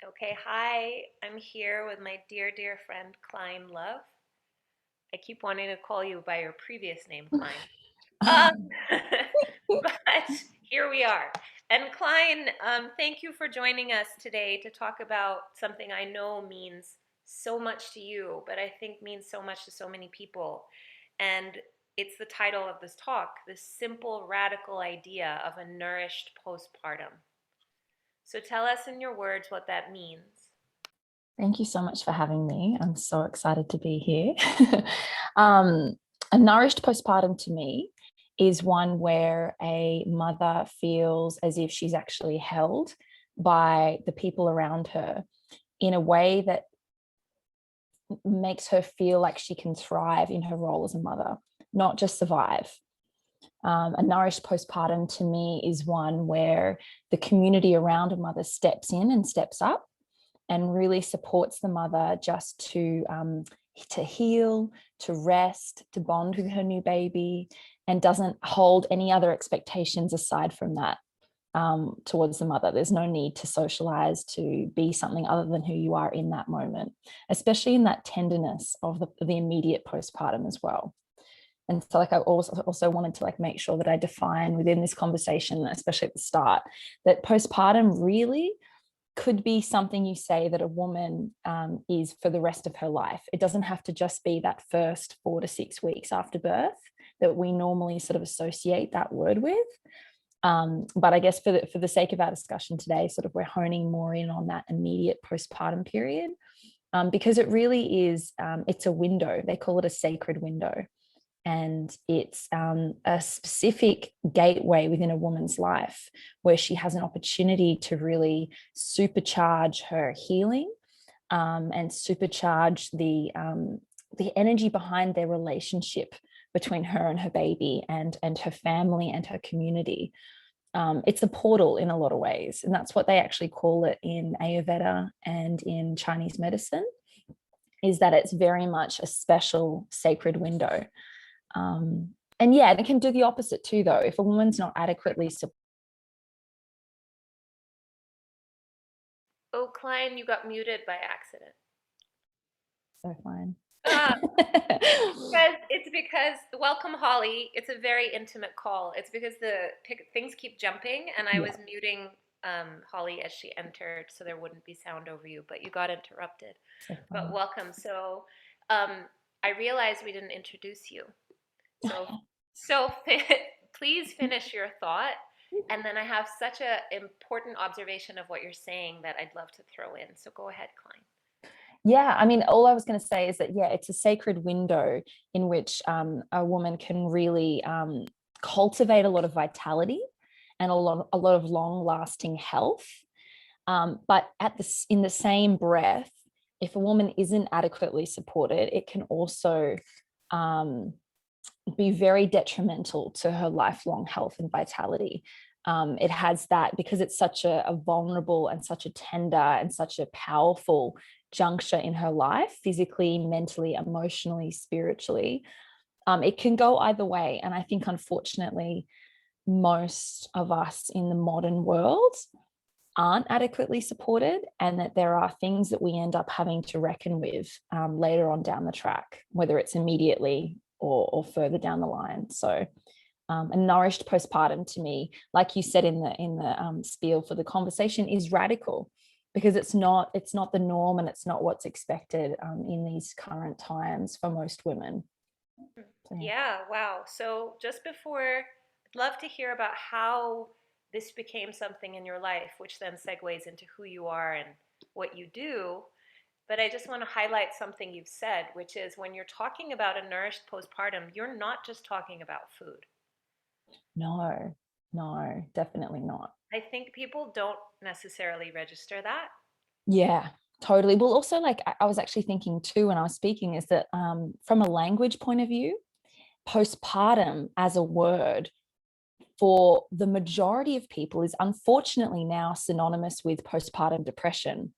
Okay, hi. I'm here with my dear, dear friend Klyne Love. I keep wanting to call you by your previous name, Klyne. Um, but here we are. And Klyne, thank you for joining us today to talk about something I know means so much to you, but I think means so much to so many people. And it's the title of this talk, this simple, radical idea of a nourished postpartum. So tell us in your words what that means. Thank you so much for having me. I'm so excited to be here. um, a nourished postpartum to me is one where a mother feels as if she's actually held by the people around her in a way that makes her feel like she can thrive in her role as a mother, not just survive. A nourished postpartum to me is one where the community around a mother steps in and steps up and really supports the mother just to heal, to rest, to bond with her new baby, and doesn't hold any other expectations aside from that towards the mother. There's no need to socialize to be something other than who you are in that moment, especially in that tenderness of the immediate postpartum as well. And so I also wanted to make sure that I define within this conversation, especially at the start, that postpartum really could be something you say that a woman is for the rest of her life. It doesn't have to just be that first 4 to 6 weeks after birth that we normally sort of associate that word with. But I guess for the sake of our discussion today, sort of we're honing more in on that immediate postpartum period, because it really is, it's a window. They call it a sacred window. And it's a specific gateway within a woman's life where she has an opportunity to really supercharge her healing, and supercharge the energy behind their relationship between her and her baby and her family and her community. It's a portal in a lot of ways, and that's what they actually call it in Ayurveda and in Chinese medicine, is that it's very much a special sacred window. And yeah, it can do the opposite too, though. If a woman's not adequately Oh, Klyne, you got muted by accident. so fine. Ah, it's because welcome Holly. It's a very intimate call. It's because things keep jumping, and I Yeah, was muting Holly as she entered, so there wouldn't be sound over you. But you got interrupted. so But fine. welcome. So um, I realized we didn't introduce you. So so please finish your thought, and then I have such a important observation of what you're saying that I'd love to throw in. So go ahead, Klein. Yeah, I mean, all I was going to say is that, yeah, it's a sacred window in which a woman can really cultivate a lot of vitality and a lot of long lasting health. But in the same breath, if a woman isn't adequately supported, it can also um, be very detrimental to her lifelong health and vitality. It has that because it's such a vulnerable and such a tender and such a powerful juncture in her life, physically, mentally, emotionally, spiritually. It can go either way. And I think, unfortunately, most of us in the modern world aren't adequately supported, and that there are things that we end up having to reckon with later on down the track, whether it's immediately or further down the line. So a nourished postpartum to me, like you said in the spiel for the conversation, is radical because it's not the norm and it's not what's expected in these current times for most women. So, yeah. Yeah, wow. So just before, I'd love to hear about how this became something in your life, which then segues into who you are and what you do. But I just want to highlight something you've said, which is when you're talking about a nourished postpartum, you're not just talking about food. No, definitely not. I think people don't necessarily register that. Yeah, totally. Well, also, I was actually thinking too when I was speaking, is that from a language point of view, postpartum as a word for the majority of people is unfortunately now synonymous with postpartum depression.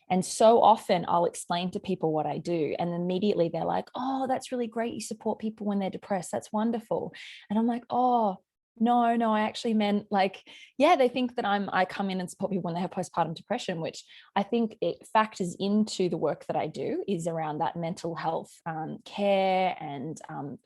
And so often I'll explain to people what I do, and immediately they're like, oh, that's really great. You support people when they're depressed. That's wonderful. And I'm like, oh, No, no, I actually meant like, yeah, they think that I come in and support people when they have postpartum depression, which I think it factors into the work that I do is around that mental health care and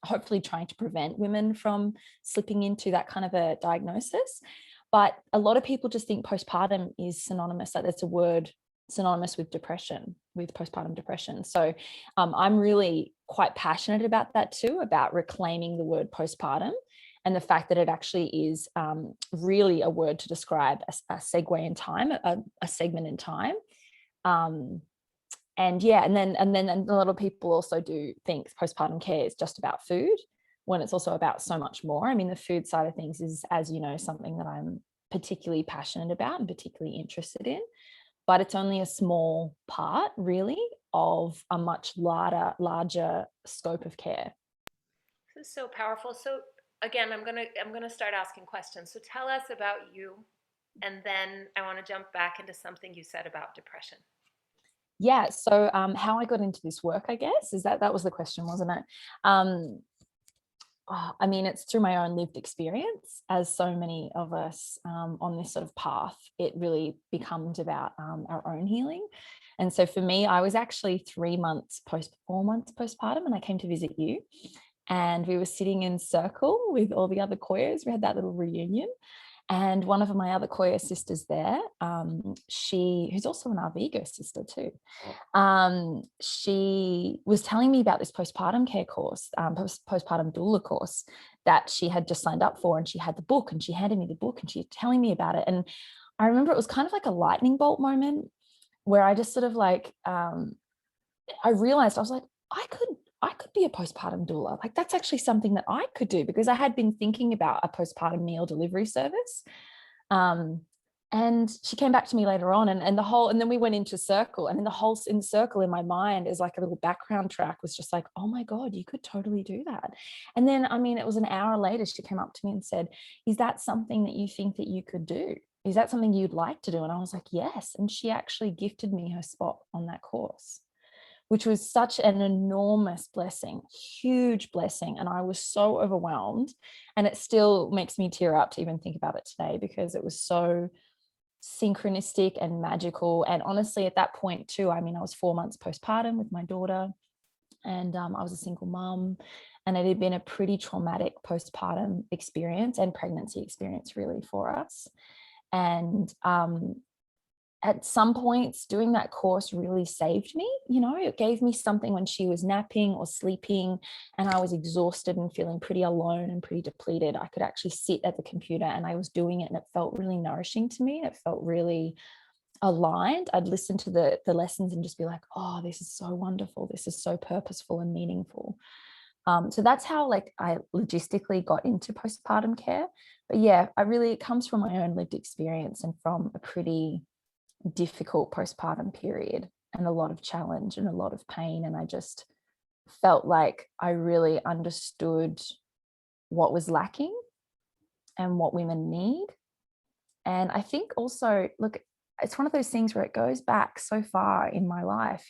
hopefully trying to prevent women from slipping into that kind of a diagnosis. But a lot of people just think postpartum is synonymous, like that's a word synonymous with depression, with postpartum depression. So I'm really quite passionate about that too, about reclaiming the word postpartum and the fact that it actually is really a word to describe a segue in time, a segment in time. Um, and yeah, and a lot of people also do think postpartum care is just about food when it's also about so much more. I mean, the food side of things is, as you know, something that I'm particularly passionate about and particularly interested in, but it's only a small part really of a much larger scope of care. This is so powerful. So again, I'm gonna start asking questions. So tell us about you, and then I want to jump back into something you said about depression. Yeah, so how I got into this work, I guess, is that was the question, wasn't it? um I mean, it's through my own lived experience, as so many of us on this sort of path. It really becomes about our own healing. And so for me, I was actually 4 months postpartum, and I came to visit you. And we were sitting in circle with all the other Koyas. We had that little reunion. And one of my other Koya sisters there, who's also an Arvigo sister too, she was telling me about this postpartum care course, postpartum doula course that she had just signed up for. And she had the book and she handed me the book and she was telling me about it. And I remember it was kind of like a lightning bolt moment where I just sort of like, I realized I was like, I could be a postpartum doula. Like that's actually something that I could do because I had been thinking about a postpartum meal delivery service. Um, and she came back to me later on and then we went into circle, and in the whole in circle in my mind is like a little background track was just like, oh my God, you could totally do that. And then, I mean, it was an hour later, she came up to me and said, is that something that you think that you could do? Is that something you'd like to do? And I was like, yes. And she actually gifted me her spot on that course, which was such an enormous blessing, huge blessing. And I was so overwhelmed. And it still makes me tear up to even think about it today because it was so synchronistic and magical. And honestly, at that point, too, I mean, I was 4 months postpartum with my daughter, and I was a single mum. And it had been a pretty traumatic postpartum experience and pregnancy experience, really, for us. And at some points doing that course really saved me. It gave me something when she was napping or sleeping and I was exhausted and feeling pretty alone and pretty depleted. I could actually sit at the computer and I was doing it, and it felt really nourishing to me. It felt really aligned. I'd listen to the lessons and just be like, oh, this is so wonderful, this is so purposeful and meaningful. So that's how like I logistically got into postpartum care. But yeah, it comes from my own lived experience and from a pretty difficult postpartum period and a lot of challenge and a lot of pain. And I just felt like I really understood what was lacking and what women need. And I think also, look, it's one of those things where it goes back so far in my life.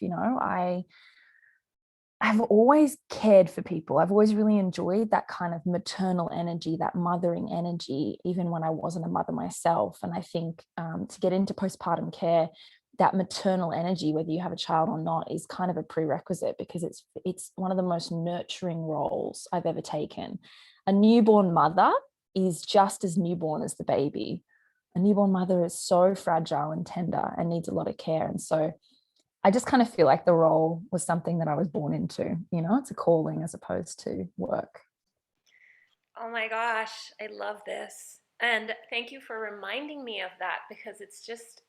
I've always cared for people. I've always really enjoyed that kind of maternal energy, that mothering energy, even when I wasn't a mother myself. And I think to get into postpartum care, that maternal energy, whether you have a child or not, is kind of a prerequisite because it's one of the most nurturing roles I've ever taken. A newborn mother is just as newborn as the baby. A newborn mother is so fragile and tender and needs a lot of care. And so I just kind of feel like the role was something that I was born into. It's a calling as opposed to work. Oh my gosh, I love this. And thank you for reminding me of that because it's just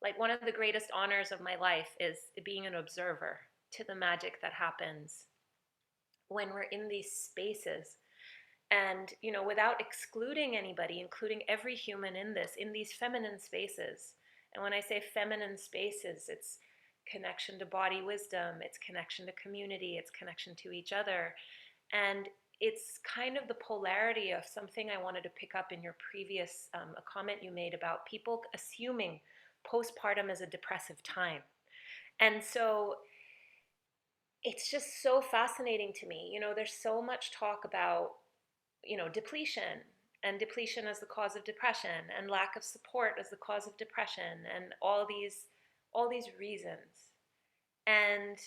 like one of the greatest honors of my life is being an observer to the magic that happens when we're in these spaces. And, without excluding anybody, including every human in these feminine spaces. And when I say feminine spaces, it's connection to body wisdom, it's connection to community, it's connection to each other. And it's kind of the polarity of something I wanted to pick up in your previous a comment you made about people assuming postpartum is a depressive time. And so it's just so fascinating to me. There's so much talk about, depletion and depletion as the cause of depression, and lack of support as the cause of depression, and all these reasons. And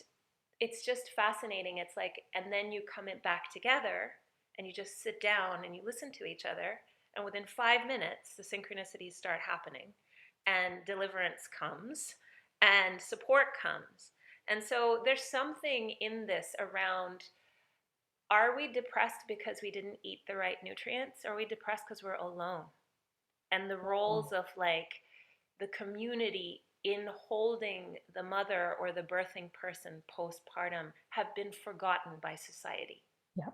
it's just fascinating. It's like, and then you come it back together and you just sit down and you listen to each other, and within 5 minutes the synchronicities start happening, and deliverance comes, and support comes. And so there's something in this around, are we depressed because we didn't eat the right nutrients? Or are we depressed because we're alone? And the roles of like the community in holding the mother or the birthing person postpartum have been forgotten by society. Yeah.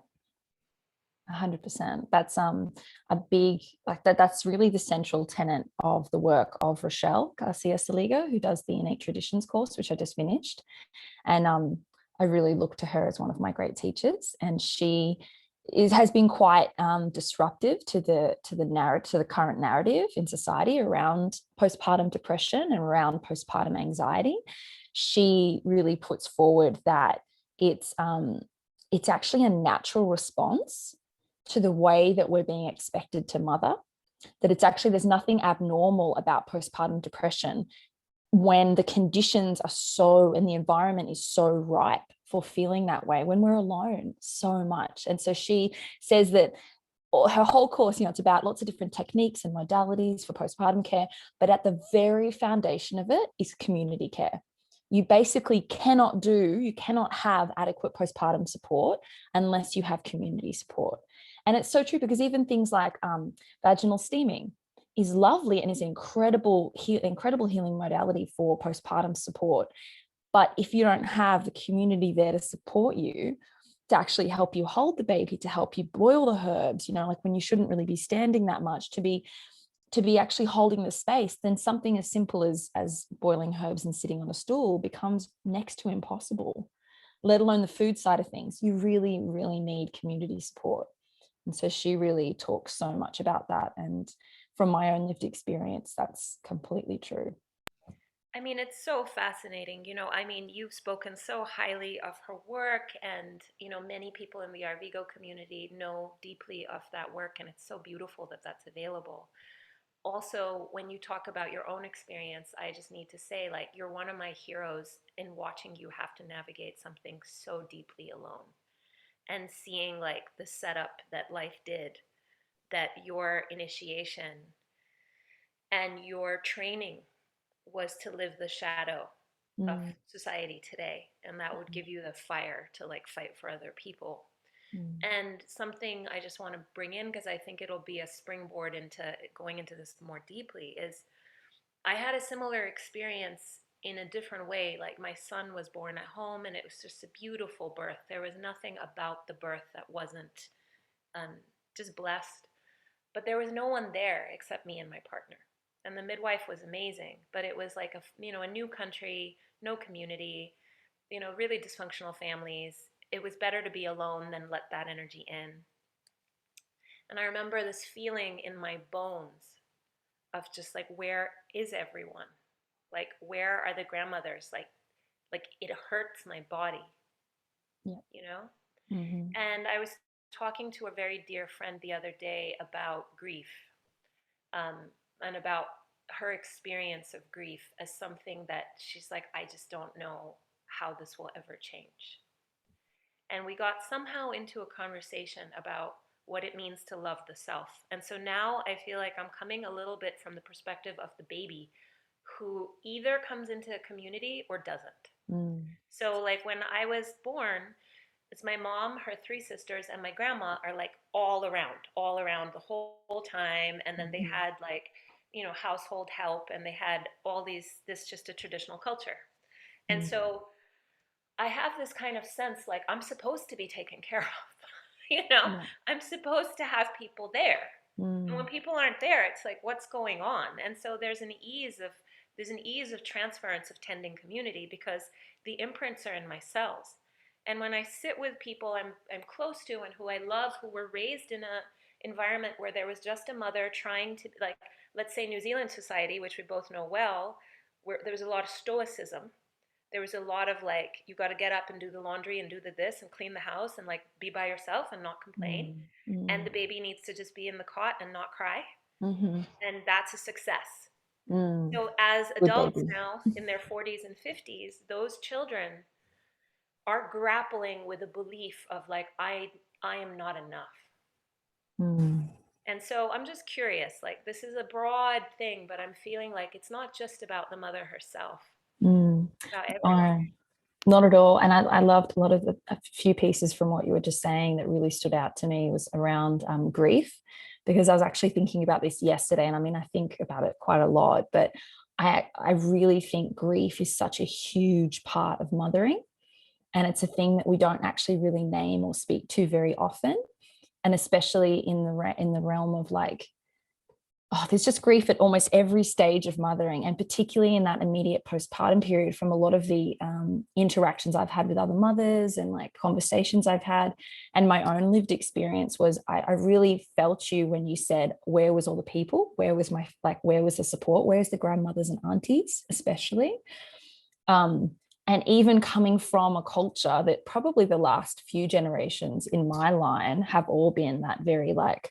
100%. That's a big, like that's really the central tenet of the work of Rochelle Garcia Saligo, who does the Innate Traditions course, which I just finished. And I really look to her as one of my great teachers, and she has been quite disruptive to the narrative, to the current narrative in society around postpartum depression and around postpartum anxiety. She really puts forward that it's actually a natural response to the way that we're being expected to mother, that it's actually, there's nothing abnormal about postpartum depression when the conditions are so, and the environment is so ripe for feeling that way, when we're alone so much. And so she says that her whole course, it's about lots of different techniques and modalities for postpartum care, but at the very foundation of it is community care. You basically you cannot have adequate postpartum support unless you have community support. And it's so true, because even things like vaginal steaming is lovely and is an incredible healing modality for postpartum support. But if you don't have the community there to support you, to actually help you hold the baby, to help you boil the herbs, like when you shouldn't really be standing that much, to be actually holding the space, then something as simple as boiling herbs and sitting on a stool becomes next to impossible, let alone the food side of things. You really, really need community support. And so she really talks so much about that. And from my own lived experience, that's completely true. I mean, it's so fascinating. You've spoken so highly of her work, and, many people in the Arvigo community know deeply of that work, and it's so beautiful that that's available. Also, when you talk about your own experience, I just need to say, like, you're one of my heroes in watching you have to navigate something so deeply alone, and seeing like the setup that life did, that your initiation and your training was to live the shadow of Mm, society today, and that would give you the fire to like fight for other people. mm, And something I just want to bring in, because I think it'll be a springboard into going into this more deeply, is I had a similar experience in a different way. Like, my son was born at home, and it was just a beautiful birth. There was nothing about the birth that wasn't um, just blessed. But there was no one there except me and my partner. And the midwife was amazing, but it was like a new country, no community, really dysfunctional families. It was better to be alone than let that energy in. And I remember this feeling in my bones of just like, where is everyone? Like, where are the grandmothers? Like it hurts my body, yeah. you know? Mm-hmm. And I was talking to a very dear friend the other day about grief, um, and about her experience of grief as something that she's like, I just don't know how this will ever change. And we got somehow into a conversation about what it means to love the self. And so now I feel like I'm coming a little bit from the perspective of the baby who either comes into a community or doesn't. Mm, So, like, when I was born, it's my mom, her three sisters, and my grandma are like all around the whole time. And then they mm, had like, household help, and they had all this just a traditional culture. And mm, so I have this kind of sense like I'm supposed to be taken care of. you know, yeah. I'm supposed to have people there. And when Mm, people aren't there, it's like, what's going on? And so there's an ease of transference of tending community, because the imprints are in my cells. And when I sit with people I'm close to and who I love, who were raised in a environment where there was just a mother trying to, like, let's say New Zealand society, which we both know well, where there was a lot of stoicism, there was a lot of like, you got to get up and do the laundry and do the this and clean the house and like be by yourself and not complain. Mm, And the mm, baby needs to just be in the cot and not cry. mm-hmm, And that's a success. mm. So as Good adults baby. now in their 40s and 50s, those children are grappling with a belief of like, I am not enough. Mm, And so I'm just curious, like this is a broad thing, but I'm feeling like it's not just about the mother herself, mm. it's about everyone. Oh, not at all. And I loved a lot of a few pieces from what you were just saying that really stood out to me was around grief, because I was actually thinking about this yesterday. And I mean, I think about it quite a lot, but I really think grief is such a huge part of mothering. And it's a thing that we don't actually really name or speak to very often. And especially in the realm of like, oh, there's just grief at almost every stage of mothering, and particularly in that immediate postpartum period. From a lot of the interactions I've had with other mothers and like conversations I've had, and my own lived experience was I really felt you when you said, where was all the people? Where was where was the support? Where's the grandmothers and aunties, especially? Um, and even coming from a culture that probably the last few generations in my line have all been that very like,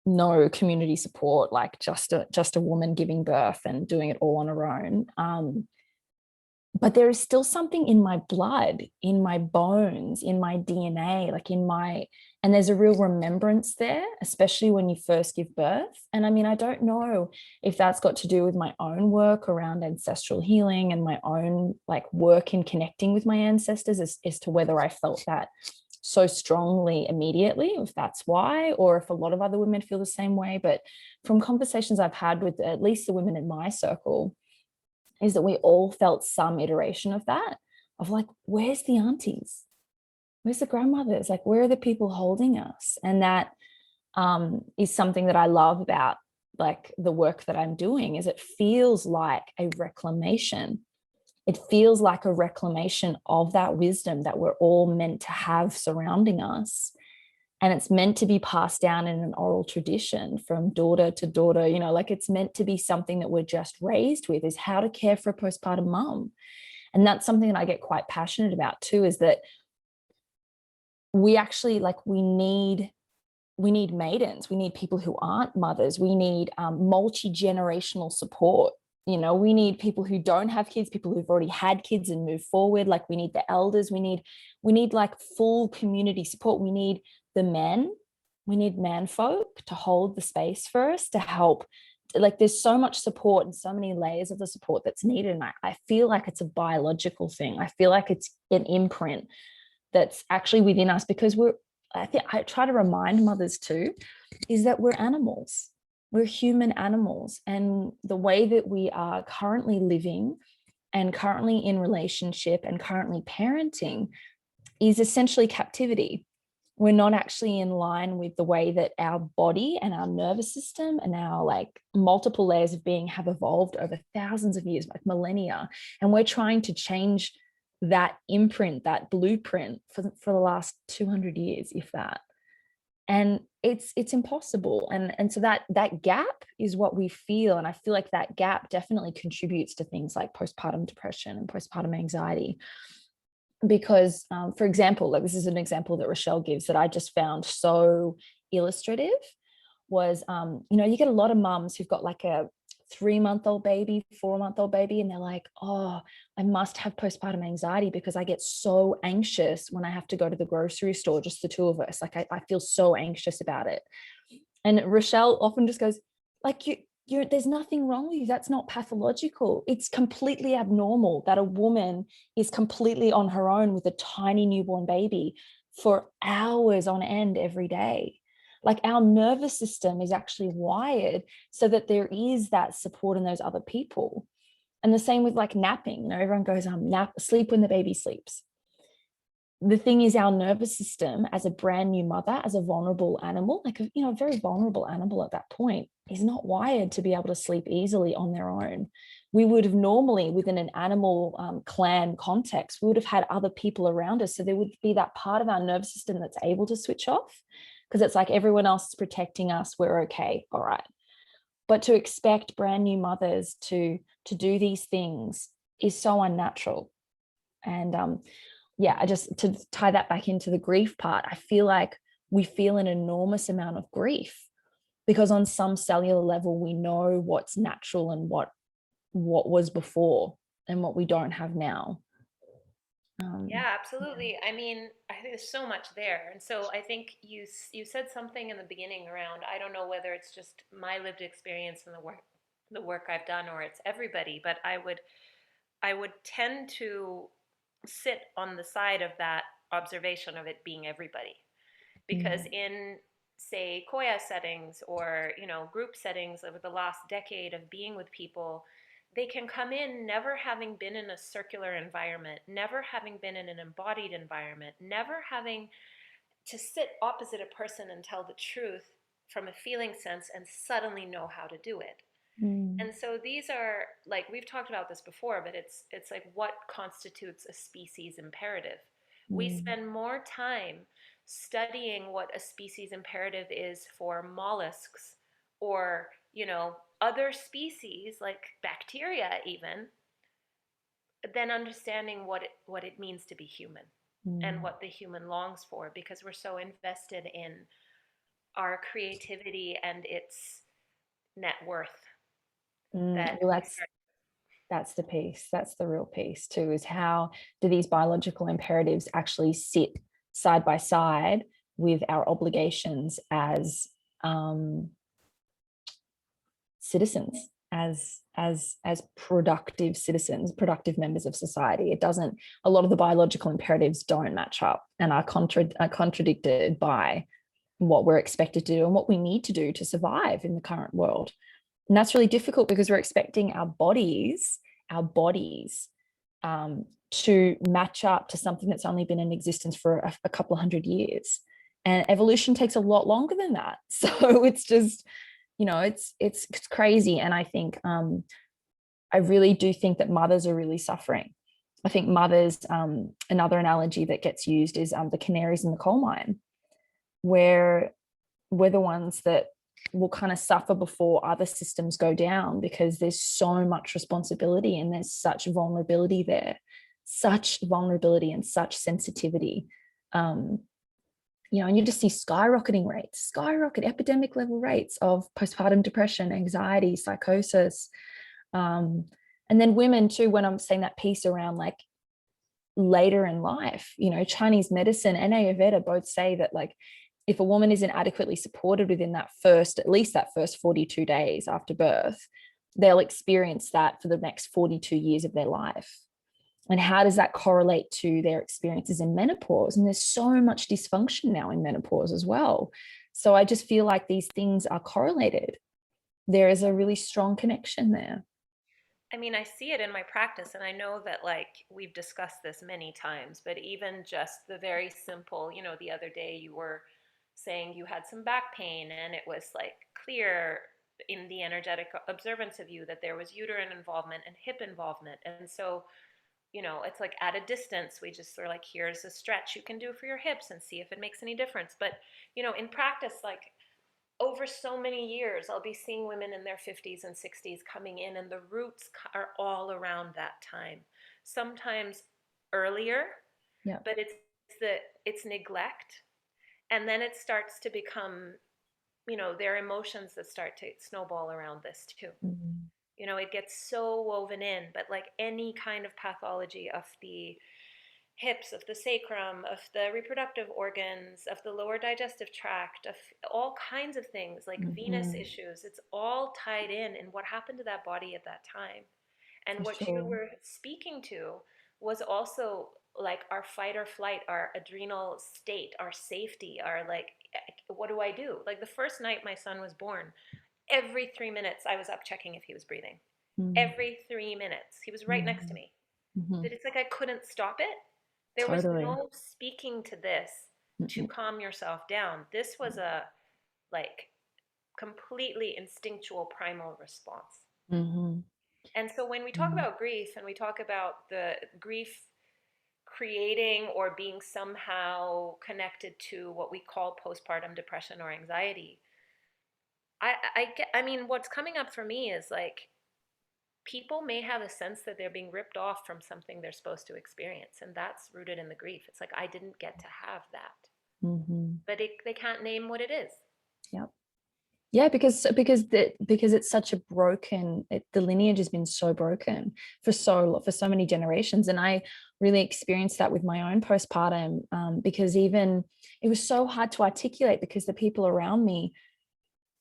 no community support, like just a woman giving birth and doing it all on her own. But there is still something in my blood, in my bones, in my DNA, like and there's a real remembrance there, especially when you first give birth. And I mean, I don't know if that's got to do with my own work around ancestral healing and my own like work in connecting with my ancestors as to whether I felt that so strongly immediately, if that's why, or if a lot of other women feel the same way. But from conversations I've had with at least the women in my circle, is that we all felt some iteration of that, of like, where's the aunties? Where's the grandmothers? Like, where are the people holding us? And that is something that I love about like the work that I'm doing, is it feels like a reclamation. It feels like a reclamation of that wisdom that we're all meant to have surrounding us. And it's meant to be passed down in an oral tradition from daughter to daughter, like it's meant to be something that we're just raised with, is how to care for a postpartum mum. And that's something that I get quite passionate about too, is that we actually like, we need maidens, we need people who aren't mothers, we need multi-generational support. We need people who don't have kids, people who've already had kids and move forward. Like we need the elders, we need like full community support. We need the men, we need man folk to hold the space for us, to help. Like there's so much support and so many layers of the support that's needed. And I feel like it's a biological thing. I feel like it's an imprint that's actually within us, because I try to remind mothers too, is that we're animals. We're human animals. And the way that we are currently living and currently in relationship and currently parenting is essentially captivity. We're not actually in line with the way that our body and our nervous system and our like multiple layers of being have evolved over thousands of years, like millennia. And we're trying to change that imprint, that blueprint for the last 200 years, if that. And it's impossible. And so that gap is what we feel. And I feel like that gap definitely contributes to things like postpartum depression and postpartum anxiety. Because for example, like this is an example that Rochelle gives that I just found so illustrative, was you get a lot of mums who've got like a 3-month-old baby, 4-month-old baby, and they're like, oh, I must have postpartum anxiety because I get so anxious when I have to go to the grocery store, just the two of us. Like I feel so anxious about it. And Rochelle often just goes, like, there's nothing wrong with you. That's not pathological. It's completely abnormal that a woman is completely on her own with a tiny newborn baby for hours on end every day. Like our nervous system is actually wired so that there is that support in those other people. And the same with like napping. Everyone goes, sleep when the baby sleeps. The thing is, our nervous system as a brand new mother, as a vulnerable animal, like a very vulnerable animal at that point, is not wired to be able to sleep easily on their own. We would have normally, within an animal clan context, we would have had other people around us. So there would be that part of our nervous system that's able to switch off, because it's like everyone else is protecting us. We're okay. All right. But to expect brand new mothers to do these things is so unnatural. And yeah, I just, to tie that back into the grief part, I feel like we feel an enormous amount of grief because on some cellular level we know what's natural and what was before and what we don't have now. Yeah, Yeah. absolutely. I mean, I think there's so much there. And so I think you said something in the beginning around, I don't know whether it's just my lived experience and the work I've done or it's everybody, but I would tend to sit on the side of that observation of it being everybody. Because Mm, in, say, Koya settings or, group settings over the last decade of being with people, they can come in never having been in a circular environment, never having been in an embodied environment, never having to sit opposite a person and tell the truth from a feeling sense and suddenly know how to do it. mm, And so these are, like, we've talked about this before, but it's like what constitutes a species imperative. We mm, spend more time studying what a species imperative is for mollusks or, other species like bacteria even, than understanding what it means to be human and mm, what the human longs for, because we're so invested in our creativity and its net worth that Well, we start. that's the piece. That's the real piece too, is how do these biological imperatives actually sit side by side with our obligations as um, citizens, as productive citizens, productive members of society. It doesn't. A lot of the biological imperatives don't match up and are contradicted by what we're expected to do and what we need to do to survive in the current world. And that's really difficult because we're expecting our bodies to match up to something that's only been in existence for a couple of hundred years. And evolution takes a lot longer than that. So it's just, it's crazy. And I think I really do think that mothers are really suffering. I think mothers, another analogy that gets used is the canaries in the coal mine, where we're the ones that will kind of suffer before other systems go down because there's so much responsibility and there's such vulnerability there, such vulnerability and such sensitivity. um, and you just see skyrocket epidemic level rates of postpartum depression, anxiety, psychosis. um, and then women too, when I'm saying that piece around like later in life, Chinese medicine and Ayurveda both say that, like, if a woman isn't adequately supported within at least that first 42 days after birth, they'll experience that for the next 42 years of their life. And how does that correlate to their experiences in menopause? And there's so much dysfunction now in menopause as well. So I just feel like these things are correlated. There is a really strong connection there. I mean, I see it in my practice, and I know that, like, we've discussed this many times, but even just the very simple, the other day you were saying you had some back pain, and it was like clear in the energetic observance of you that there was uterine involvement and hip involvement. And so, it's like at a distance, we just sort of like, here's a stretch you can do for your hips and see if it makes any difference. But, in practice, like, over so many years, I'll be seeing women in their 50s and 60s coming in, and the roots are all around that time. Sometimes earlier, Yeah. but it's neglect, and then it starts to become, their emotions that start to snowball around this too. Mm-hmm. It gets so woven in, but like any kind of pathology of the hips, of the sacrum, of the reproductive organs, of the lower digestive tract, of all kinds of things like venous Mm-hmm. issues. It's all tied in what happened to that body at that time. And For what you sure. were speaking to was also like our fight or flight, our adrenal state, our safety, our like, what do I do? Like the first night my son was born, every 3 minutes I was up checking if he was breathing. Mm-hmm. Every 3 minutes. He was right next to me. Mm-hmm. But it's like I couldn't stop it. There was Totally. no speaking to this to Mm-mm. calm yourself down. This was a like completely instinctual primal response. Mm-hmm. And so when we talk Mm. about grief and we talk about the grief creating or being somehow connected to what we call postpartum depression or anxiety, I mean, what's coming up for me is like people may have a sense that they're being ripped off from something they're supposed to experience, and that's rooted in the grief. It's like, I didn't get to have that, Mm-hmm. but they can't name what it is. Yeah. Yeah, because it's such a broken, the lineage has been so broken for so many generations, and I really experienced that with my own postpartum, because even it was so hard to articulate because the people around me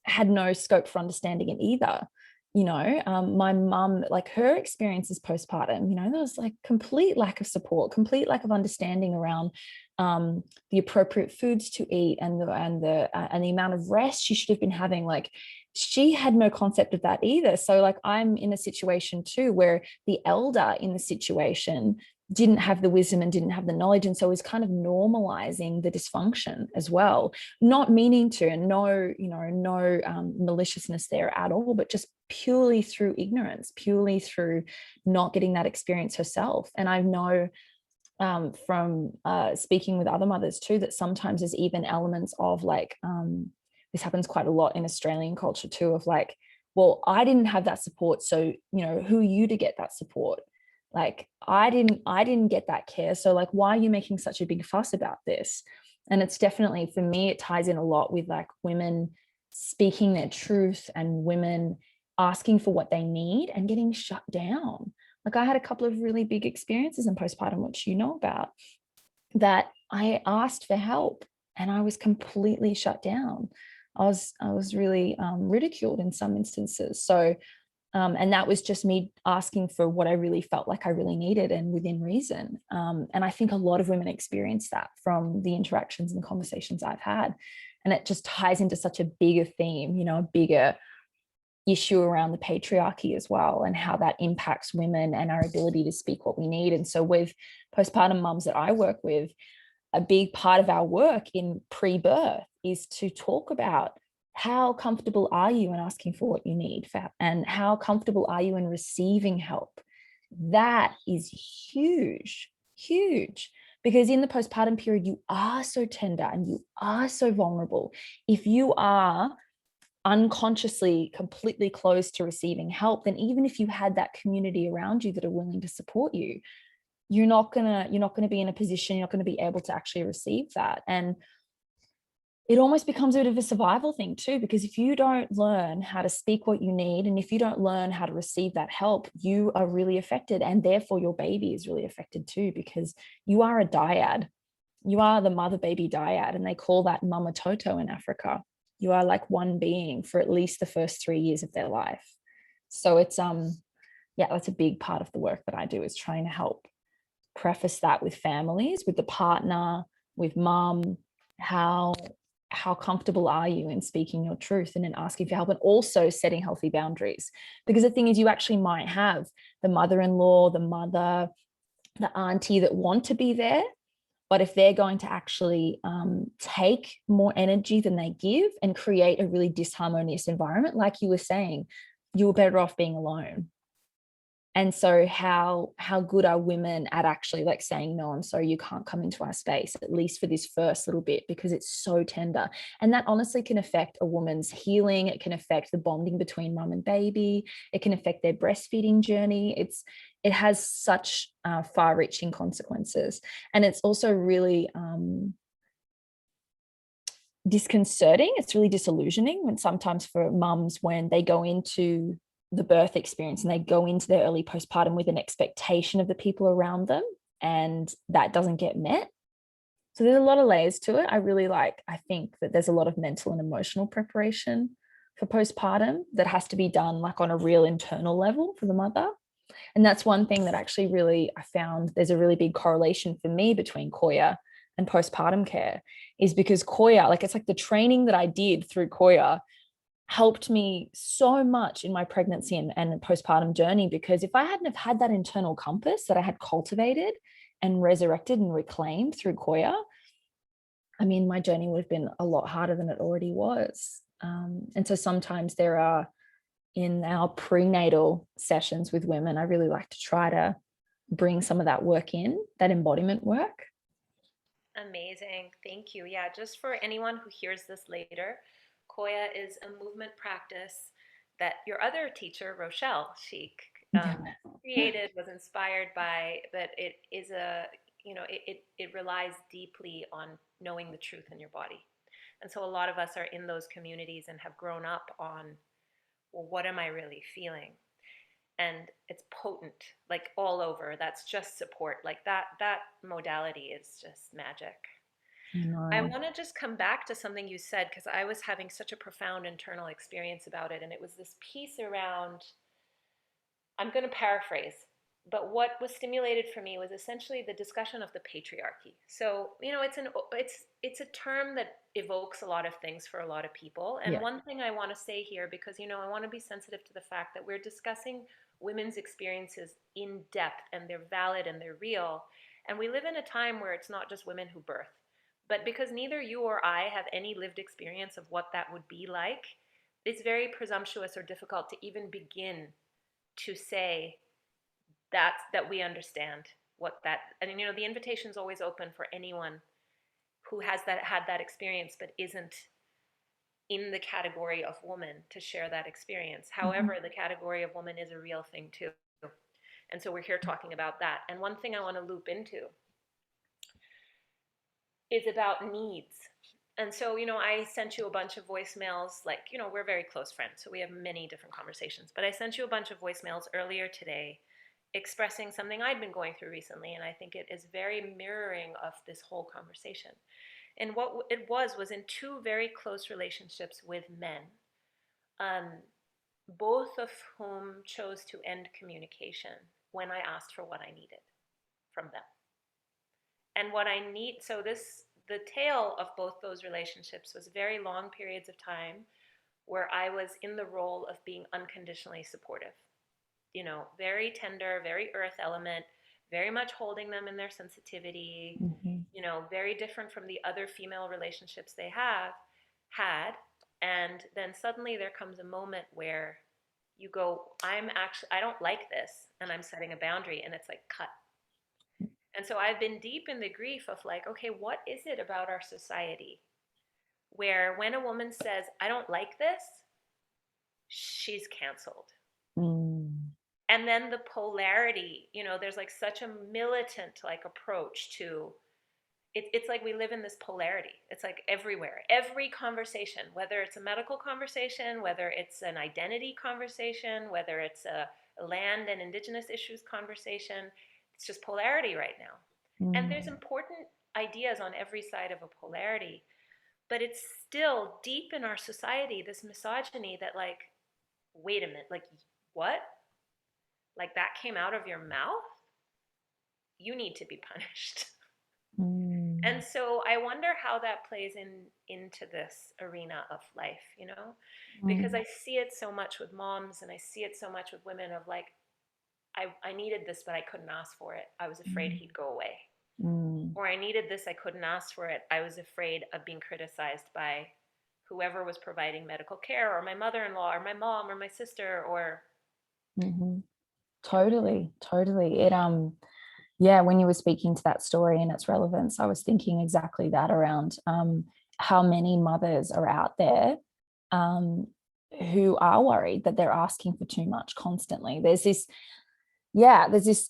had no scope for understanding it either. My mum, like her experiences postpartum, there was like complete lack of support, complete lack of understanding around the appropriate foods to eat and the amount of rest she should have been having. Like she had no concept of that either. So like I'm in a situation too where the elder in the situation didn't have the wisdom and didn't have the knowledge, and so is kind of normalizing the dysfunction as well, not meaning to, and no maliciousness there at all, but just purely through ignorance, purely through not getting that experience herself. And I know from speaking with other mothers too, that sometimes there's even elements of like, this happens quite a lot in Australian culture too, of like, well, I didn't have that support, so who are you to get that support? Like I didn't get that care, so like why are you making such a big fuss about this? And it's definitely, for me, it ties in a lot with like women speaking their truth and women asking for what they need and getting shut down. Like I had a couple of really big experiences in postpartum, which you know about, that I asked for help and I was completely shut down. I was really ridiculed in some instances. So and that was just me asking for what I really felt like I really needed and within reason. And I think a lot of women experience that from the interactions and the conversations I've had. And it just ties into such a bigger theme, a bigger issue around the patriarchy as well, and how that impacts women and our ability to speak what we need. And so with postpartum mums that I work with, a big part of our work in pre-birth is to talk about how comfortable are you in asking for what you need, and how comfortable are you in receiving help. That is huge, huge, because in the postpartum period you are so tender and you are so vulnerable. If you are unconsciously completely closed to receiving help, then even if you had that community around you that are willing to support you, you're not gonna be in a position, you're not going to be able to actually receive that. And it almost becomes a bit of a survival thing too, because if you don't learn how to speak what you need, and if you don't learn how to receive that help, you are really affected, and therefore your baby is really affected too, because you are a dyad. You are the mother baby dyad, and they call that mama toto in Africa. You are like one being for at least the first 3 years of their life. So it's yeah, that's a big part of the work that I do, is trying to help preface that with families, with the partner, with mum. How comfortable are you in speaking your truth and in asking for help, and also setting healthy boundaries? Because the thing is, you actually might have the mother-in-law, the mother, the auntie that want to be there, but if they're going to actually take more energy than they give and create a really disharmonious environment, like you were saying, you were better off being alone. And so how good are women at actually like saying, no, I'm sorry, you can't come into our space, at least for this first little bit, because it's so tender. And that honestly can affect a woman's healing. It can affect the bonding between mum and baby. It can affect their breastfeeding journey. It has such far-reaching consequences. And it's also really disconcerting. It's really disillusioning when sometimes for mums, when they go into the birth experience and they go into their early postpartum with an expectation of the people around them, and that doesn't get met. So there's a lot of layers to it. I think that there's a lot of mental and emotional preparation for postpartum that has to be done like on a real internal level for the mother. And that's one thing that actually really, I found there's a really big correlation for me between Koya and postpartum care, is because Koya, like it's like the training that I did through Koya helped me so much in my pregnancy and postpartum journey. Because if I hadn't have had that internal compass that I had cultivated and resurrected and reclaimed through Koya, I mean, my journey would have been a lot harder than it already was. And so sometimes there are, in our prenatal sessions with women, I really like to try to bring some of that work in, that embodiment work. Amazing. Thank you. Yeah, just for anyone who hears this later, Koya is a movement practice that your other teacher, Rochelle, she um, Yeah. created, was inspired by, but it is a, it relies deeply on knowing the truth in your body. And so a lot of us are in those communities and have grown up on, well, what am I really feeling? And it's potent, like all over. That's just support. Like that modality is just magic. I No. want to just come back to something you said because I was having such a profound internal experience about it. And it was this piece around, I'm going to paraphrase, but what was stimulated for me was essentially the discussion of the patriarchy. So, it's a term that evokes a lot of things for a lot of people. And Yeah. one thing I want to say here, because I want to be sensitive to the fact that we're discussing women's experiences in depth, and they're valid and they're real. And we live in a time where it's not just women who birth. But because neither you or I have any lived experience of what that would be like, it's very presumptuous or difficult to even begin to say that we understand what that. And the invitation is always open for anyone who has had that experience but isn't in the category of woman to share that experience. Mm-hmm. However, the category of woman is a real thing too, and so we're here talking about that. And one thing I want to loop into is about needs. And so, I sent you a bunch of voicemails. Like, we're very close friends, so we have many different conversations. But I sent you a bunch of voicemails earlier today expressing something I'd been going through recently, and I think it is very mirroring of this whole conversation. And what it was in two very close relationships with men, um, both of whom chose to end communication when I asked for what I needed from them. And what I need, so the tale of both those relationships was very long periods of time where I was in the role of being unconditionally supportive. Very tender, very earth element, very much holding them in their sensitivity, Mm-hmm. very different from the other female relationships they have had. And then suddenly there comes a moment where you go, I don't like this, and I'm setting a boundary, and it's like cut. And so I've been deep in the grief of like, okay, what is it about our society where when a woman says, I don't like this, she's canceled? Mm. And then the polarity, there's like such a militant like approach to it. It's like we live in this polarity. It's like everywhere, every conversation, whether it's a medical conversation, whether it's an identity conversation, whether it's a land and indigenous issues conversation, it's just polarity right now. And there's Mm. important ideas on every side of a polarity, but it's still deep in our society, this misogyny that like, wait a minute, like what? Like that came out of your mouth? You need to be punished. And Mm. so I wonder how that plays into this arena of life, because Mm. I see it so much with moms, and I see it so much with women of like, I needed this, but I couldn't ask for it. I was afraid Mm. he'd go away. Mm. Or I needed this, I couldn't ask for it. I was afraid of being criticized by whoever was providing medical care, or my mother-in-law, or my mom, or my sister, or Mm-hmm. yeah. Totally, totally. Yeah, when you were speaking to that story and its relevance, I was thinking exactly that around how many mothers are out there um, who are worried that they're asking for too much constantly. There's this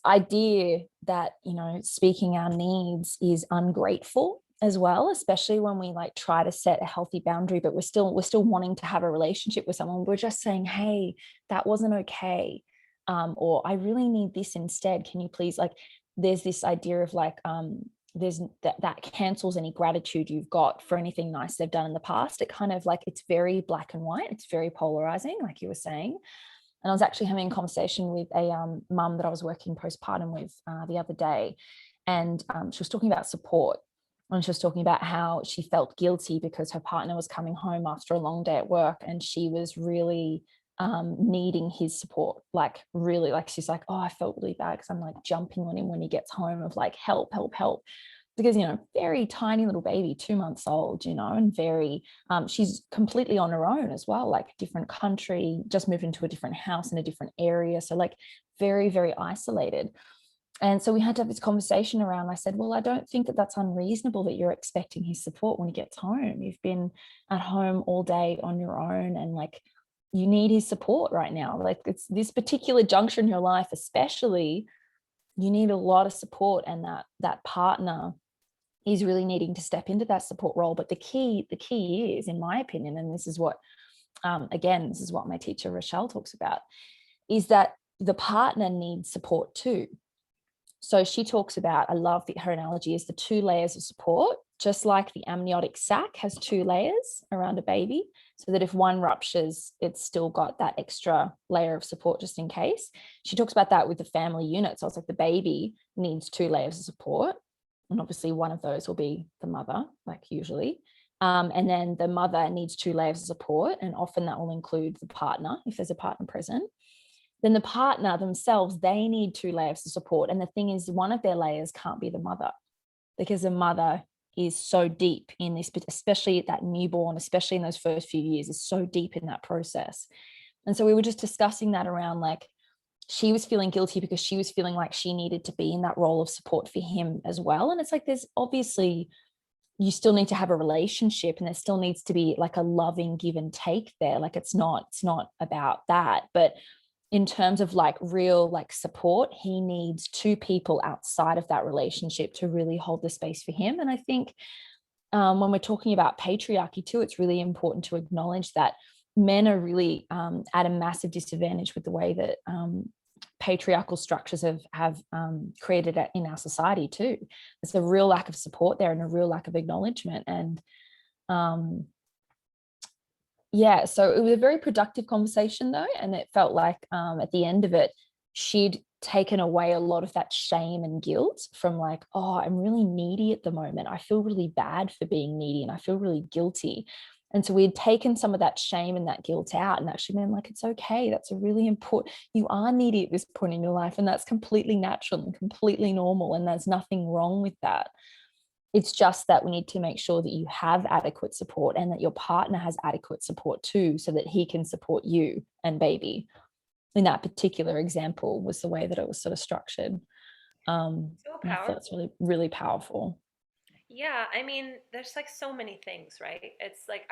idea that, speaking our needs is ungrateful as well, especially when we like try to set a healthy boundary, but we're still wanting to have a relationship with someone. We're just saying, hey, that wasn't okay. Or I really need this instead. Can you please, like, there's this idea of like, there's that cancels any gratitude you've got for anything nice they've done in the past. It kind of like, it's very black and white. It's very polarizing, like you were saying. And I was actually having a conversation with a mum that I was working postpartum with the other day. And she was talking about support. And she was talking about how she felt guilty because her partner was coming home after a long day at work, and she was really needing his support. Like, really, like, she's like, oh, I felt really bad because I'm like jumping on him when he gets home of like, help, help, help. Because, very tiny little baby, 2 months old, and very, she's completely on her own as well, like different country, just moved into a different house in a different area. So like very, very isolated. And so we had to have this conversation around, I said, well, I don't think that that's unreasonable that you're expecting his support when he gets home. You've been at home all day on your own, and like, you need his support right now. Like, it's this particular juncture in your life, especially, you need a lot of support, and that partner is really needing to step into that support role. But the key is, in my opinion, and this is what, again, this is what my teacher Rochelle talks about, is that the partner needs support too. So she talks about, I love her analogy, is the 2 layers of support, just like the amniotic sac has 2 layers around a baby, so that if one ruptures, it's still got that extra layer of support just in case. She talks about that with the family unit. So it's like the baby needs 2 layers of support. And obviously one of those will be the mother, like usually. And then the mother needs 2 layers of support. And often that will include the partner, if there's a partner present. Then the partner themselves, they need 2 layers of support. And the thing is, one of their layers can't be the mother, because the mother is so deep in this, especially at that newborn, especially in those first few years, is so deep in that process. And so we were just discussing that around, like, she was feeling guilty because she was feeling like she needed to be in that role of support for him as well. And it's like, there's obviously, you still need to have a relationship, and there still needs to be like a loving give and take there. Like, it's not about that. But in terms of like real like support, he needs 2 people outside of that relationship to really hold the space for him. And I think when we're talking about patriarchy too, it's really important to acknowledge that men are really at a massive disadvantage with the way that patriarchal structures have created in our society too. There's a real lack of support there, and a real lack of acknowledgement. And yeah, so it was a very productive conversation though, and it felt like at the end of it, she'd taken away a lot of that shame and guilt from like, oh, I'm really needy at the moment, I feel really bad for being needy, and I feel really guilty. And so we had taken some of that shame and that guilt out, and actually been like, it's okay, that's a really important, you are needy at this point in your life, and that's completely natural and completely normal, and there's nothing wrong with that. It's just that we need to make sure that you have adequate support, and that your partner has adequate support too, so that he can support you and baby. In that particular example was the way that it was sort of structured. So And I thought it's powerful. really, really powerful. Yeah, I mean, there's like so many things, right? It's like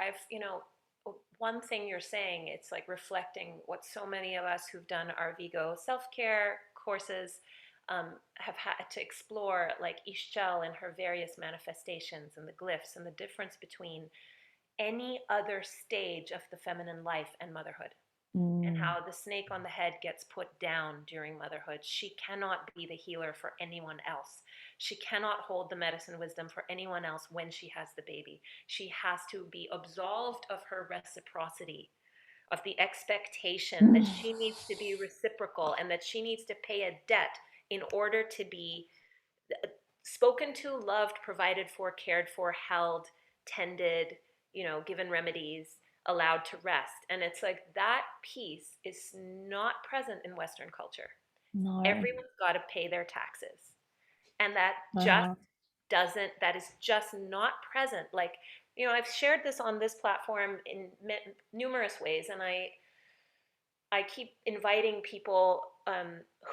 one thing you're saying, it's like reflecting what so many of us who've done our Vigo self-care courses have had to explore, like Ishchel and her various manifestations and the glyphs and the difference between any other stage of the feminine life and motherhood, and Mm, how the snake on the head gets put down during motherhood. She cannot be the healer for anyone else. She cannot hold the medicine wisdom for anyone else when she has the baby. She has to be absolved of her reciprocity, of the expectation that she needs to be reciprocal and that she needs to pay a debt in order to be spoken to, loved, provided for, cared for, held, tended, given remedies, allowed to rest. And it's like that piece is not present in Western culture. no. Everyone's got to pay their taxes. And that just Uh, doesn't, that is just not present. Like, I've shared this on this platform in numerous ways, and I keep inviting people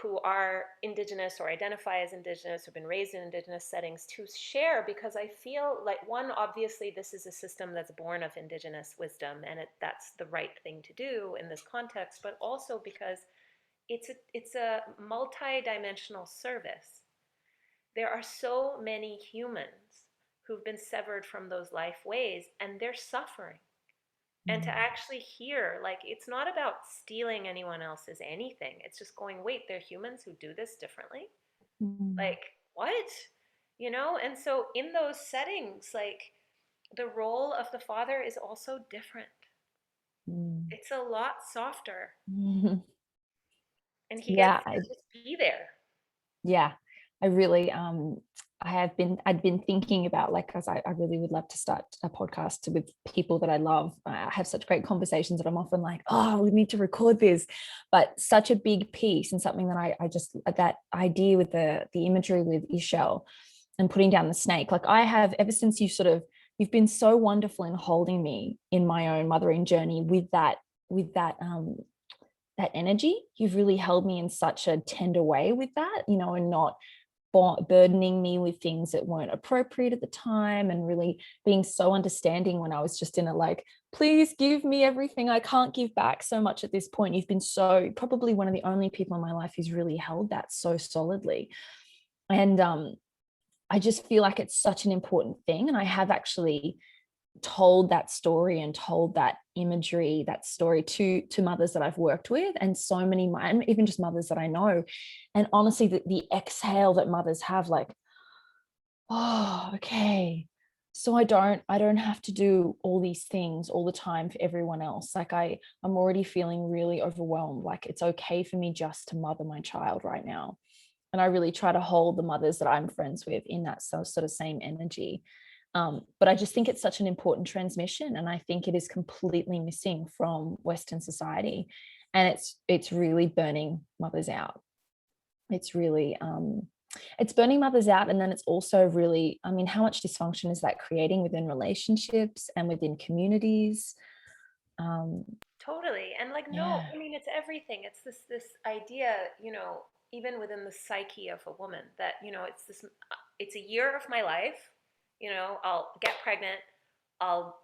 who are Indigenous or identify as Indigenous or been raised in Indigenous settings to share, because I feel like, one, obviously, this is a system that's born of Indigenous wisdom, and that's the right thing to do in this context, but also because it's a multi-dimensional service. There are so many humans who've been severed from those life ways, and they're suffering. And to mm, actually hear, like, it's not about stealing anyone else's anything, it's just going, wait, they're humans who do this differently, mm, like, what, and so in those settings, like, the role of the father is also different. mm. It's a lot softer, and he Yeah, gets to just be there. yeah, I really I'd been thinking about, like, because I really would love to start a podcast with people that I love. I have such great conversations that I'm often like, oh, we need to record this. But such a big piece, and something that I just, that idea with the imagery with Ishel and putting down the snake, like, I have, ever since you've been so wonderful in holding me in my own mothering journey with that energy. You've really held me in such a tender way with that, and not burdening me with things that weren't appropriate at the time, and really being so understanding when I was just in a like, please give me everything, I can't give back so much at this point. You've been so probably one of the only people in my life who's really held that so solidly. And I just feel like it's such an important thing. And I have actually told that story and told that imagery, that story to mothers that I've worked with, and so many, and even just mothers that I know. And honestly, the exhale that mothers have, like, oh, okay, so I don't have to do all these things all the time for everyone else. Like I'm already feeling really overwhelmed. Like it's okay for me just to mother my child right now. And I really try to hold the mothers that I'm friends with in that sort of same energy. But I just think it's such an important transmission, and I think it is completely missing from Western society, and it's really burning mothers out. It's really it's burning mothers out, and then it's also really, I mean, how much dysfunction is that creating within relationships and within communities? Um, Totally. And like, no, yeah. I mean, it's everything. It's this idea, even within the psyche of a woman that, it's a year of my life, I'll get pregnant, I'll,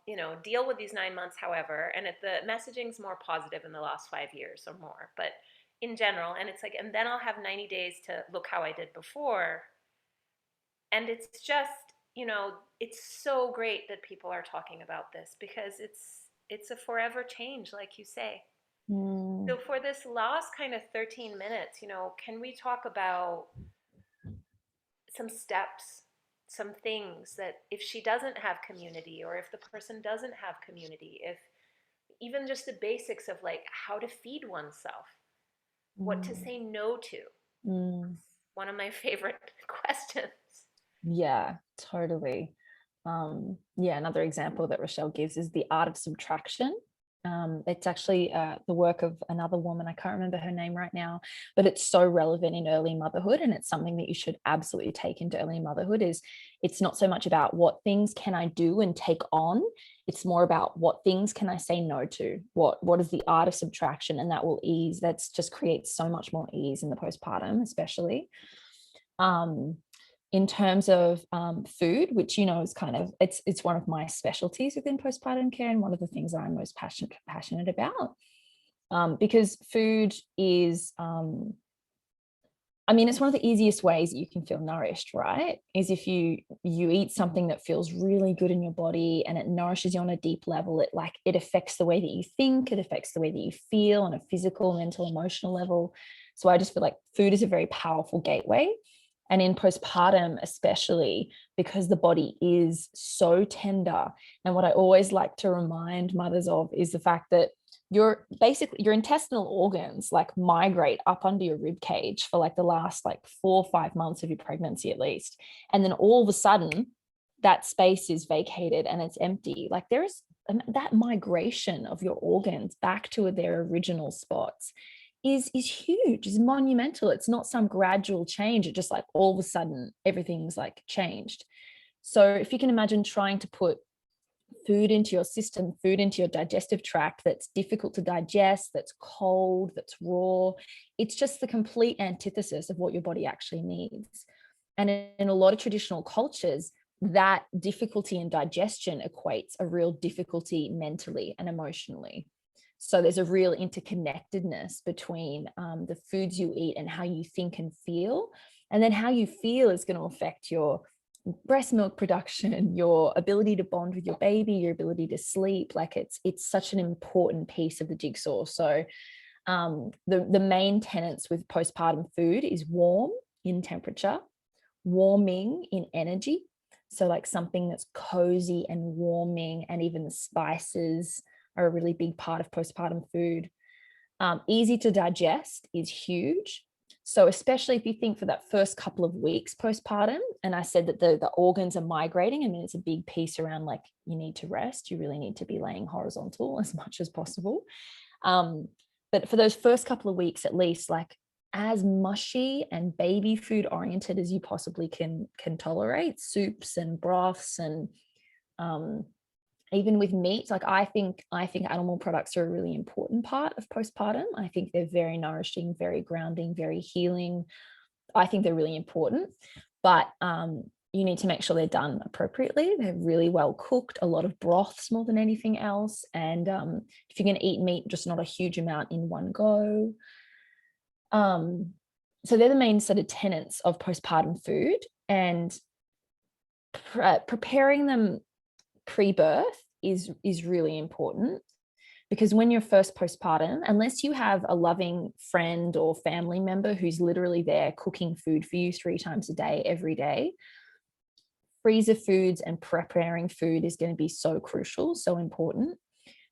deal with these 9 months, however, and the messaging's more positive in the last 5 years or more, but in general, and it's like, and then I'll have 90 days to look how I did before. And it's just, it's so great that people are talking about this because it's a forever change, like you say. Mm, So for this last kind of 13 minutes, can we talk about some steps, some things that if she doesn't have community, or if the person doesn't have community, if even just the basics of like how to feed oneself, what to mm, say no to. mm. One of my favorite questions. Yeah, totally. Yeah, another example that Rochelle gives is the art of subtraction. It's actually the work of another woman. I can't remember her name right now, but it's so relevant in early motherhood, and it's something that you should absolutely take into early motherhood. Is it's not so much about what things can I do and take on, it's more about what things can I say no to. What is the art of subtraction, and that will ease. That's just creates so much more ease in the postpartum, especially. Um, in terms of food, which is kind of it's one of my specialties within postpartum care, and one of the things that I'm most passionate about, because food is I mean, it's one of the easiest ways that you can feel nourished, right? Is if you eat something that feels really good in your body and it nourishes you on a deep level. It affects the way that you think, it affects the way that you feel on a physical, mental, emotional level. So I just feel like food is a very powerful gateway. And in postpartum, especially because the body is so tender. And what I always like to remind mothers of is the fact that your intestinal organs like migrate up under your rib cage for like the last like 4 or 5 months of your pregnancy at least, and then all of a sudden that space is vacated and it's empty. Like there's that migration of your organs back to their original spots is huge, is monumental. It's not some gradual change, it just like all of a sudden everything's like changed. So if you can imagine trying to put food into your system, food into your digestive tract that's difficult to digest, that's cold, that's raw. It's just the complete antithesis of what your body actually needs. And in a lot of traditional cultures, that difficulty in digestion equates a real difficulty mentally and emotionally. So there's a real interconnectedness between the foods you eat and how you think and feel. And then how you feel is going to affect your breast milk production, your ability to bond with your baby, your ability to sleep. Like it's such an important piece of the jigsaw. So the main tenets with postpartum food is warm in temperature, warming in energy. So like something that's cozy and warming, and even the spices are a really big part of postpartum food. Easy to digest is huge. So especially if you think for that first couple of weeks postpartum, and I said that the organs are migrating, I mean, it's a big piece around like you need to rest. You really need to be laying horizontal as much as possible. But for those first couple of weeks, at least, like as mushy and baby food oriented as you possibly can tolerate, soups and broths, and even with meat. Like I think animal products are a really important part of postpartum. I think they're very nourishing, very grounding, very healing. I think they're really important, but you need to make sure they're done appropriately. They're really well cooked, a lot of broths more than anything else. And if you're going to eat meat, just not a huge amount in one go. So they're the main sort of tenets of postpartum food, and preparing them pre-birth is really important, because when you're first postpartum, unless you have a loving friend or family member who's literally there cooking food for you 3 times a day, every day, freezer foods and preparing food is going to be so crucial, so important,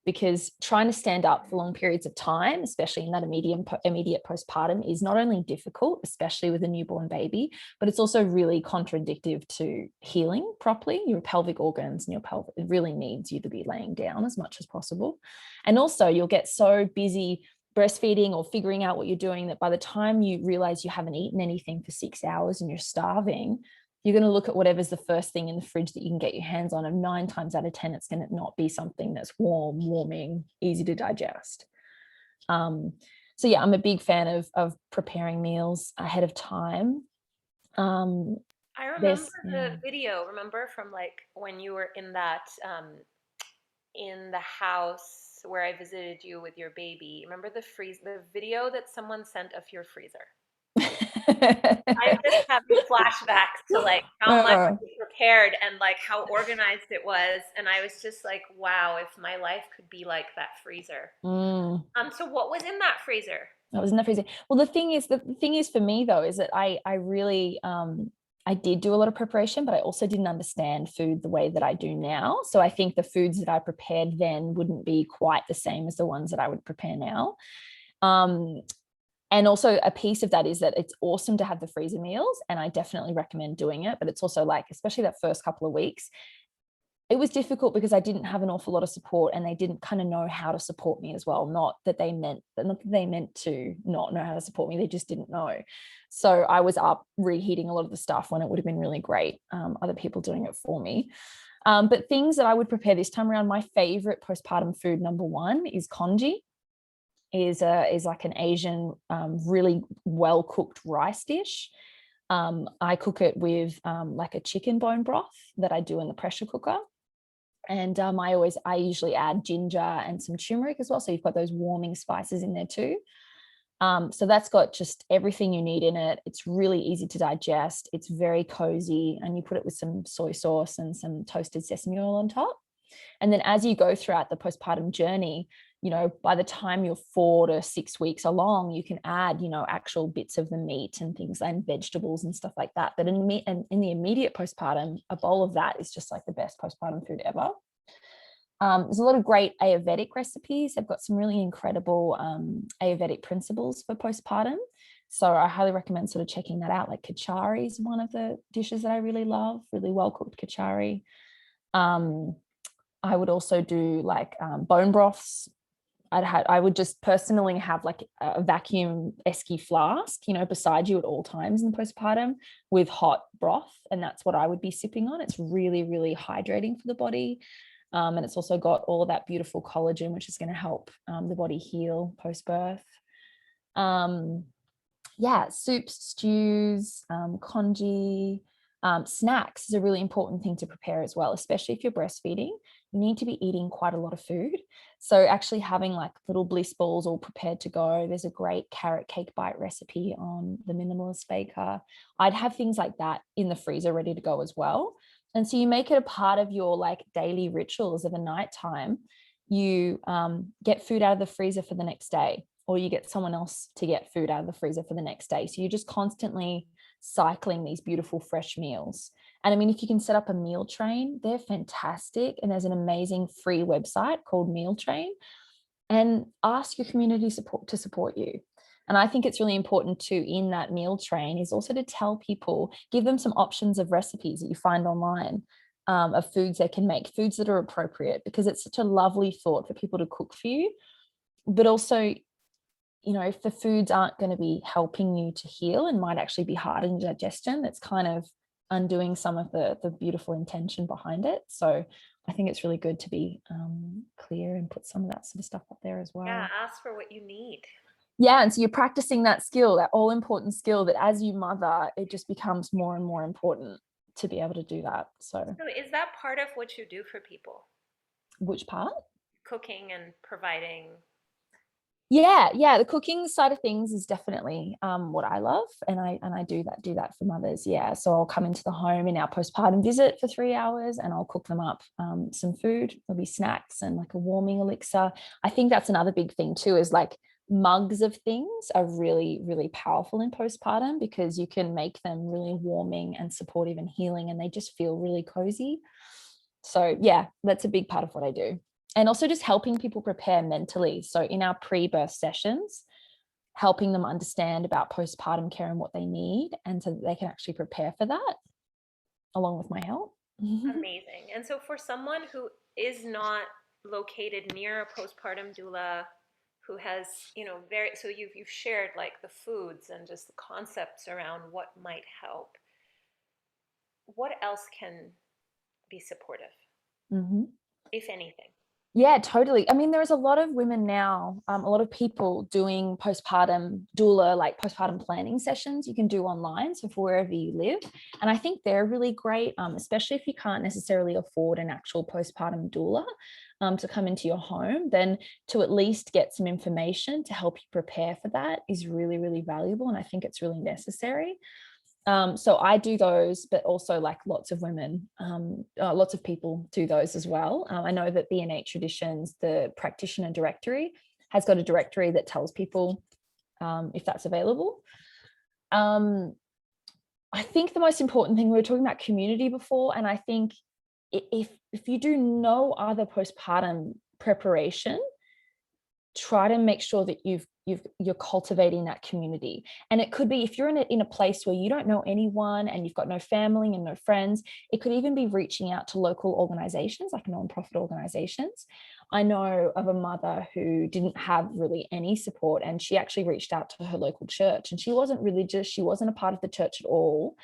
because trying to stand up for long periods of time, especially in that immediate postpartum, is not only difficult, especially with a newborn baby, but it's also really contradictive to healing properly. Your pelvic organs and your pelvic, it really needs you to be laying down as much as possible. And also you'll get so busy breastfeeding or figuring out what you're doing that by the time you realize you haven't eaten anything for 6 hours and you're starving, you're going to look at whatever's the first thing in the fridge that you can get your hands on, and 9 times out of 10 it's going to not be something that's warming, easy to digest. So yeah, I'm a big fan of preparing meals ahead of time. I remember the video, remember from like when you were in that in the house where I visited you with your baby. Remember the video that someone sent of your freezer? I'm just having flashbacks to like how much you prepared and like how organized it was, and I was just like, wow, if my life could be like that freezer. So what was in that freezer? That was in the freezer. Well, the thing is for me though, is that I really I did do a lot of preparation, but I also didn't understand food the way that I do now. So I think the foods that I prepared then wouldn't be quite the same as the ones that I would prepare now. And also a piece of that is that it's awesome to have the freezer meals, and I definitely recommend doing it. But it's also like, especially that first couple of weeks, it was difficult because I didn't have an awful lot of support, and they didn't kind of know how to support me as well. Not that they meant to not know how to support me. They just didn't know. So I was up reheating a lot of the stuff when it would have been really great, other people doing it for me. But things that I would prepare this time around, my favorite postpartum food, number one, is congee. Is like an Asian, really well cooked rice dish. I cook it with like a chicken bone broth that I do in the pressure cooker. And I usually add ginger and some turmeric as well. So you've got those warming spices in there too. So that's got just everything you need in it. It's really easy to digest. It's very cozy, and you put it with some soy sauce and some toasted sesame oil on top. And then as you go throughout the postpartum journey, by the time you're 4 to 6 weeks along, you can add, actual bits of the meat and things and vegetables and stuff like that. But in the immediate postpartum, a bowl of that is just like the best postpartum food ever. There's a lot of great Ayurvedic recipes. They've got some really incredible Ayurvedic principles for postpartum. So I highly recommend sort of checking that out. Like kachari is one of the dishes that I really love, really well cooked kachari. I would also do like bone broths. I would just personally have like a vacuum esky flask, beside you at all times in postpartum with hot broth. And that's what I would be sipping on. It's really, really hydrating for the body. And it's also got all of that beautiful collagen, which is going to help the body heal post-birth. Soups, stews, congee. Snacks is a really important thing to prepare as well, especially if you're breastfeeding. You need to be eating quite a lot of food. So actually having like little bliss balls all prepared to go. There's a great carrot cake bite recipe on the Minimalist Baker. I'd have things like that in the freezer ready to go as well. And so you make it a part of your like daily rituals of a nighttime. You get food out of the freezer for the next day, or you get someone else to get food out of the freezer for the next day. So you're just constantly cycling these beautiful fresh meals. And I mean, if you can set up a meal train, they're fantastic. And there's an amazing free website called Meal Train, and ask your community to support you. And I think it's really important too, in that meal train, is also to tell people, give them some options of recipes that you find online, of foods they can make, foods that are appropriate, because it's such a lovely thought for people to cook for you. But also, if the foods aren't going to be helping you to heal and might actually be hard in digestion, that's kind of undoing some of the beautiful intention behind it. So I think it's really good to be clear and put some of that sort of stuff up there as well. Yeah, ask for what you need. Yeah, and so you're practicing that skill, that all important skill, that as you mother, it just becomes more and more important to be able to do that. So So is that part of what you do for people? which part? Cooking and providing. Yeah, the cooking side of things is definitely what I love, and I do that for mothers. Yeah, so I'll come into the home in our postpartum visit for 3 hours, and I'll cook them up some food. There'll be snacks and like a warming elixir. I think that's another big thing too, is like mugs of things are really, really powerful in postpartum, because you can make them really warming and supportive and healing, and they just feel really cozy. So yeah, that's a big part of what I do. And also just helping people prepare mentally. So in our pre-birth sessions, helping them understand about postpartum care and what they need, and so that they can actually prepare for that along with my help. Amazing. And so for someone who is not located near a postpartum doula, who has, very, so you've shared like the foods and just the concepts around what might help. What else can be supportive, Mm-hmm. if anything? Yeah, totally. I mean, there's a lot of women now, a lot of people doing postpartum doula, like postpartum planning sessions you can do online. So for wherever you live. And I think they're really great, especially if you can't necessarily afford an actual postpartum doula to come into your home, then to at least get some information to help you prepare for that is really, really valuable. And I think it's really necessary. So I do those, but also like lots of women, lots of people do those as well. I know that B&H Traditions, the practitioner directory, has got a directory that tells people if that's available. I think the most important thing, we were talking about community before, and I think if you do no other postpartum preparation, try to make sure that you're cultivating that community. And it could be, if you're in a place where you don't know anyone and you've got no family and no friends, it could even be reaching out to local organizations, like nonprofit organizations. I know of a mother who didn't have really any support, and she actually reached out to her local church, and she wasn't religious, she wasn't a part of the church at all,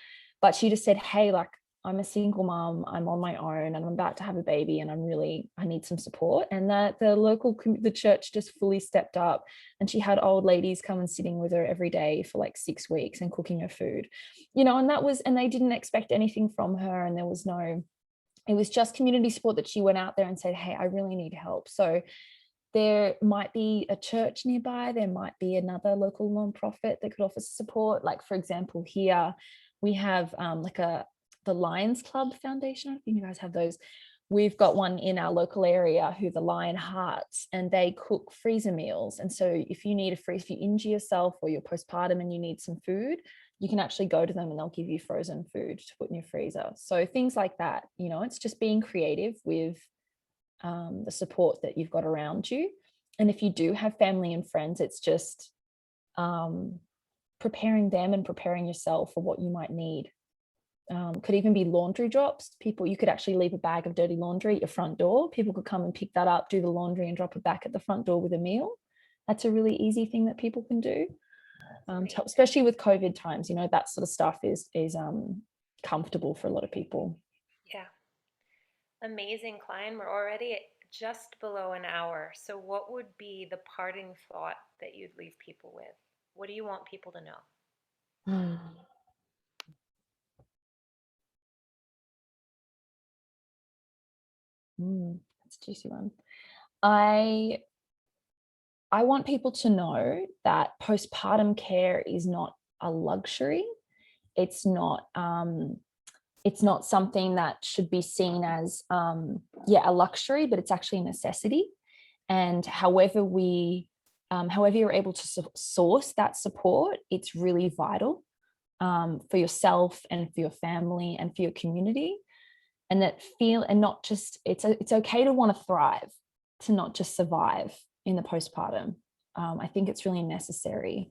but she just said, hey, like, I'm a single mom, I'm on my own, and I'm about to have a baby, and I need some support. And that the church just fully stepped up, and she had old ladies come and sitting with her every day for like 6 weeks and cooking her food, and they didn't expect anything from her. And it was just community support, that she went out there and said, hey, I really need help. So there might be a church nearby, there might be another local nonprofit that could offer support. Like, for example, here we have the Lions Club Foundation. I don't think you guys have those. We've got one in our local area, who the Lion Hearts, and they cook freezer meals. And so if you if you injure yourself or you're postpartum and you need some food, you can actually go to them and they'll give you frozen food to put in your freezer. So things like that, it's just being creative with the support that you've got around you. And if you do have family and friends, it's just preparing them and preparing yourself for what you might need. Could even be laundry drops. You could actually leave a bag of dirty laundry at your front door. People could come and pick that up, do the laundry, and drop it back at the front door with a meal. That's a really easy thing that people can do, especially with COVID times. That sort of stuff is comfortable for a lot of people. Yeah. Amazing, Klyne. We're already at just below an hour. So what would be the parting thought that you'd leave people with? What do you want people to know? That's a juicy one. I want people to know that postpartum care is not a luxury. It's not something that should be seen as a luxury, but it's actually a necessity. And however you're able to source that support, it's really vital for yourself and for your family and for your community. And not just, it's okay to want to thrive, to not just survive in the postpartum. I think it's really necessary,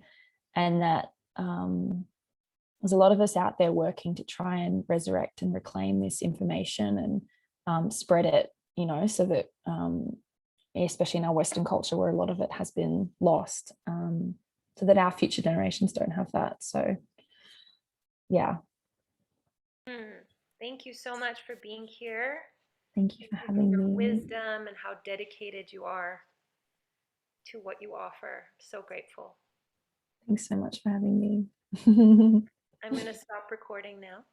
and that there's a lot of us out there working to try and resurrect and reclaim this information and spread it, so that especially in our Western culture, where a lot of it has been lost, so that our future generations don't have that. So yeah. Thank you so much for being here. Thank you Thank for you for having your me. wisdom and how dedicated you are to what you offer. So grateful. Thanks so much for having me. I'm going to stop recording now.